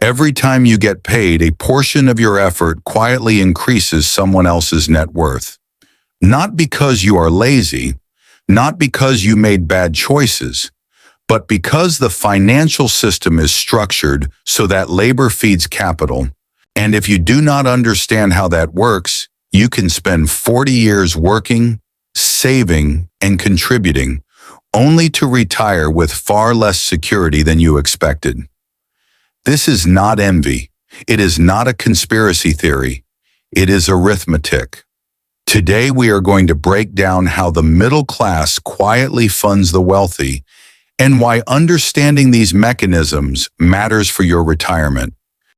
Every time you get paid, a portion of your effort quietly increases someone else's net worth. Not because you are lazy, not because you made bad choices, but because the financial system is structured so that labor feeds capital. And if you do not understand how that works, you can spend 40 years working, saving, and contributing, only to retire with far less security than you expected. This is not envy. It is not a conspiracy theory. It is arithmetic. Today we are going to break down how the middle class quietly funds the wealthy and why understanding these mechanisms matters for your retirement.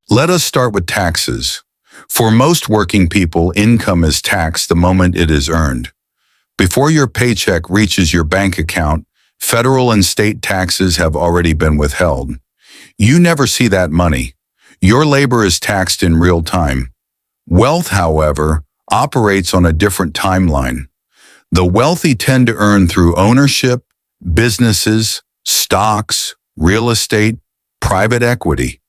Let us start with taxes. For most working people, income is taxed the moment it is earned. Before your paycheck reaches your bank account, federal and state taxes have already been withheld. You never see that money. Your labor is taxed in real time. Wealth, however, operates on a different timeline. The wealthy tend to earn through ownership, businesses, stocks, real estate, private equity.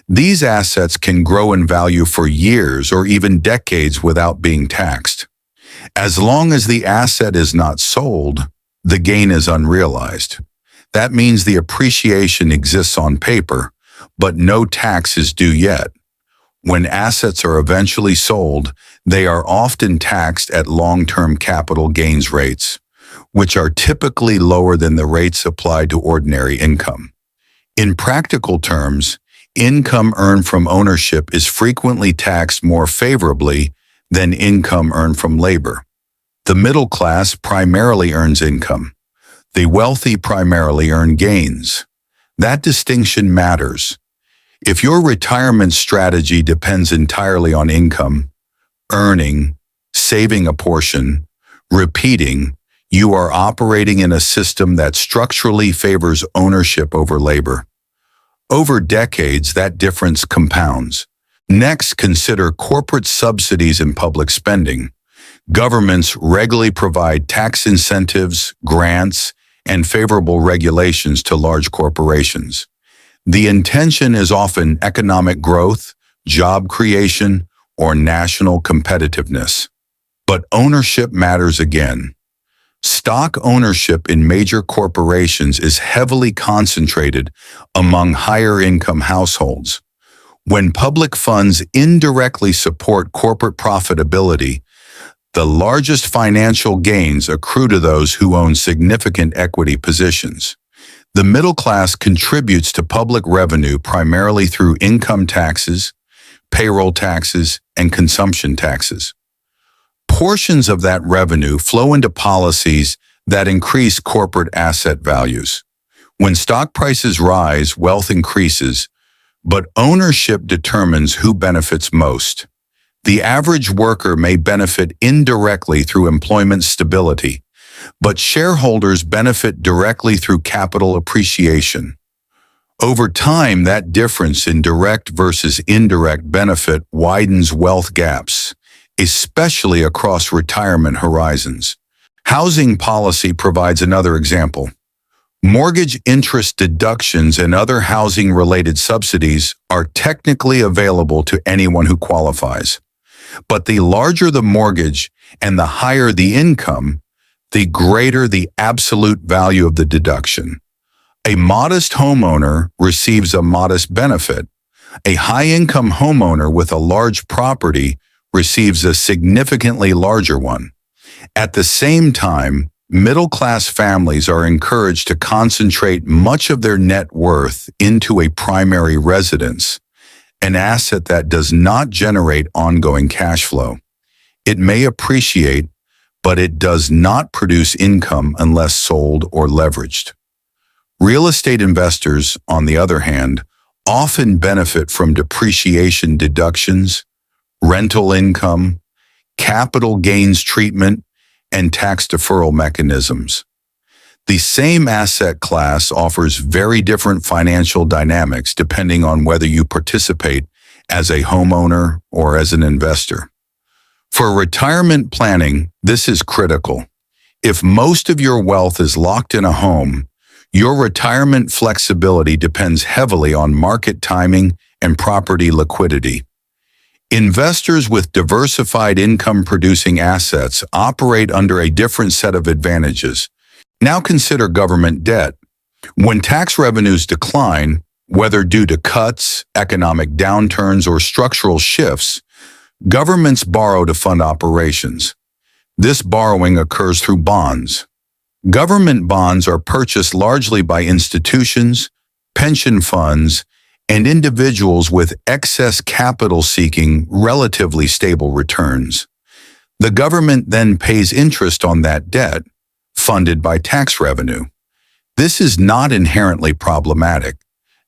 These assets can grow in value for years or even decades without being taxed. As long as the asset is not sold, the gain is unrealized. That means the appreciation exists on paper, but no tax is due yet. When assets are eventually sold, they are often taxed at long-term capital gains rates, which are typically lower than the rates applied to ordinary income. In practical terms, income earned from ownership is frequently taxed more favorably than income earned from labor. The middle class primarily earns income. The wealthy primarily earn gains. That distinction matters. If your retirement strategy depends entirely on income, earning, saving a portion, repeating, you are operating in a system that structurally favors ownership over labor. Over decades, that difference compounds. Next, consider corporate subsidies and public spending. Governments regularly provide tax incentives, grants, and favorable regulations to large corporations. The intention is often economic growth, job creation, or national competitiveness. But ownership matters again. Stock ownership in major corporations is heavily concentrated among higher-income households. When public funds indirectly support corporate profitability, the largest financial gains accrue to those who own significant equity positions. The middle class contributes to public revenue primarily through income taxes, payroll taxes, and consumption taxes. Portions of that revenue flow into policies that increase corporate asset values. When stock prices rise, wealth increases, but ownership determines who benefits most. The average worker may benefit indirectly through employment stability, but shareholders benefit directly through capital appreciation. Over time, that difference in direct versus indirect benefit widens wealth gaps, especially across retirement horizons. Housing policy provides another example. Mortgage interest deductions and other housing-related subsidies are technically available to anyone who qualifies. But the larger the mortgage and the higher the income, the greater the absolute value of the deduction. A modest homeowner receives a modest benefit. A high-income homeowner with a large property receives a significantly larger one. At the same time, middle-class families are encouraged to concentrate much of their net worth into a primary residence, an asset that does not generate ongoing cash flow. It may appreciate, but it does not produce income unless sold or leveraged. Real estate investors, on the other hand, often benefit from depreciation deductions, rental income, capital gains treatment, and tax deferral mechanisms. The same asset class offers very different financial dynamics depending on whether you participate as a homeowner or as an investor. For retirement planning, this is critical. If most of your wealth is locked in a home, your retirement flexibility depends heavily on market timing and property liquidity. Investors with diversified income-producing assets operate under a different set of advantages. Now consider government debt. When tax revenues decline, whether due to cuts, economic downturns, or structural shifts, governments borrow to fund operations. This borrowing occurs through bonds. Government bonds are purchased largely by institutions, pension funds, and individuals with excess capital seeking relatively stable returns. The government then pays interest on that debt, funded by tax revenue. This is not inherently problematic.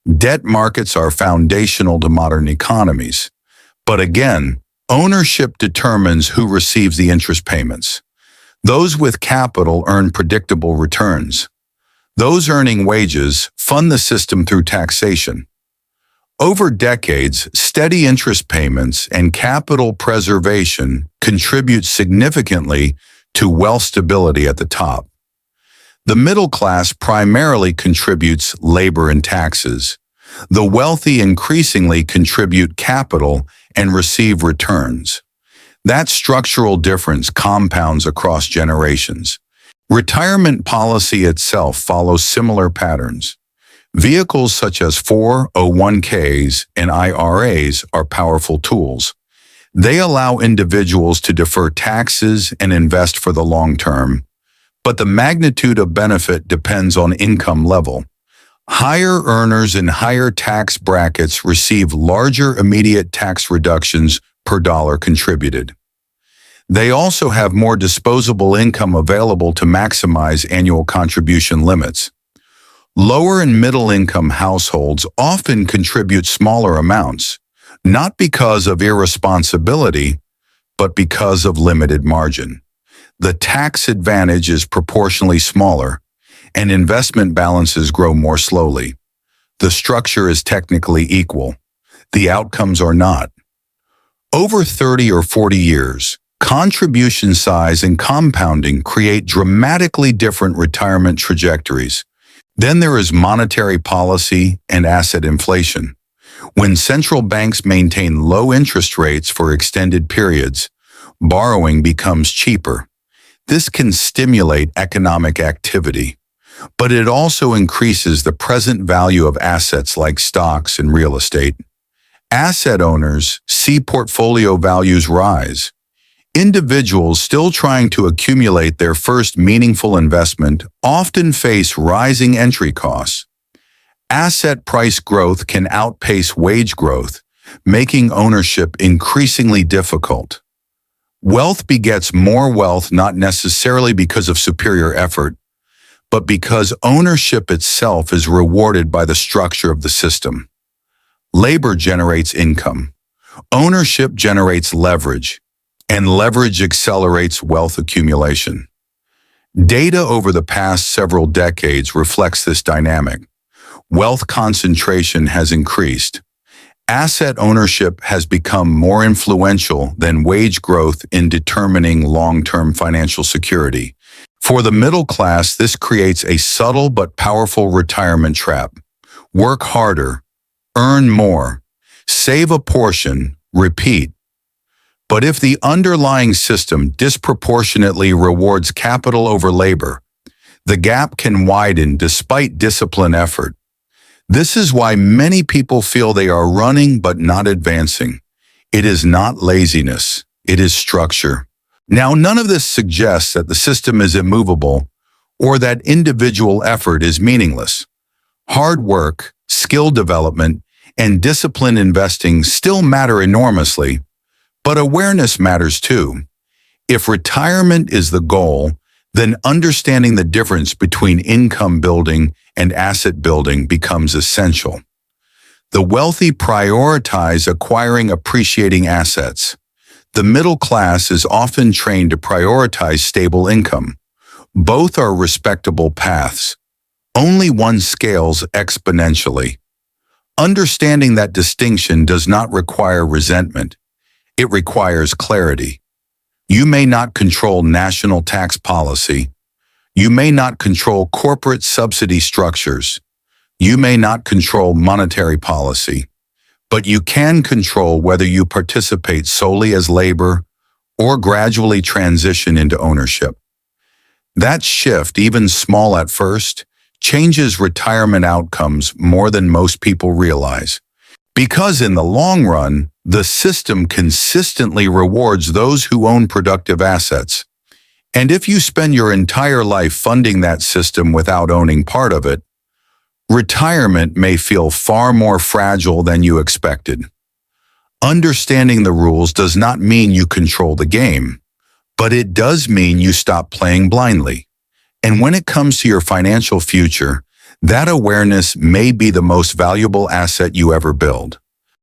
Debt markets are foundational to modern economies. But again, ownership determines who receives the interest payments. Those with capital earn predictable returns. Those earning wages fund the system through taxation. Over decades, steady interest payments and capital preservation contribute significantly to wealth stability at the top. The middle class primarily contributes labor and taxes. The wealthy increasingly contribute capital and receive returns. That structural difference compounds across generations. Retirement policy itself follows similar patterns. Vehicles such as 401ks and IRAs are powerful tools. They allow individuals to defer taxes and invest for the long term, but the magnitude of benefit depends on income level. Higher earners in higher tax brackets receive larger immediate tax reductions per dollar contributed. They also have more disposable income available to maximize annual contribution limits. Lower and middle-income households often contribute smaller amounts, not because of irresponsibility, but because of limited margin. The tax advantage is proportionally smaller, and investment balances grow more slowly. The structure is technically equal. The outcomes are not. Over 30 or 40 years, contribution size and compounding create dramatically different retirement trajectories. Then there is monetary policy and asset inflation. When central banks maintain low interest rates for extended periods, borrowing becomes cheaper. This can stimulate economic activity, but it also increases the present value of assets like stocks and real estate. Asset owners see portfolio values rise. Individuals still trying to accumulate their first meaningful investment often face rising entry costs. Asset price growth can outpace wage growth, making ownership increasingly difficult. Wealth begets more wealth not necessarily because of superior effort, but because ownership itself is rewarded by the structure of the system. Labor generates income. Ownership generates leverage, and leverage accelerates wealth accumulation. Data over the past several decades reflects this dynamic. Wealth concentration has increased. Asset ownership has become more influential than wage growth in determining long-term financial security. For the middle class, this creates a subtle but powerful retirement trap. Work harder, earn more, save a portion, repeat. But if the underlying system disproportionately rewards capital over labor, the gap can widen despite disciplined effort. This is why many people feel they are running but not advancing. It is not laziness, it is structure. Now, none of this suggests that the system is immovable or that individual effort is meaningless. Hard work, skill development, and disciplined investing still matter enormously, but awareness matters too. If retirement is the goal, then understanding the difference between income building and asset building becomes essential. The wealthy prioritize acquiring appreciating assets. The middle class is often trained to prioritize stable income. Both are respectable paths. Only one scales exponentially. Understanding that distinction does not require resentment. It requires clarity. You may not control national tax policy. You may not control corporate subsidy structures. You may not control monetary policy. but you can control whether you participate solely as labor or gradually transition into ownership. That shift, even small at first, changes retirement outcomes more than most people realize. Because in the long run, the system consistently rewards those who own productive assets. And if you spend your entire life funding that system without owning part of it, retirement may feel far more fragile than you expected. Understanding the rules does not mean you control the game, but it does mean you stop playing blindly. And when it comes to your financial future, that awareness may be the most valuable asset you ever build.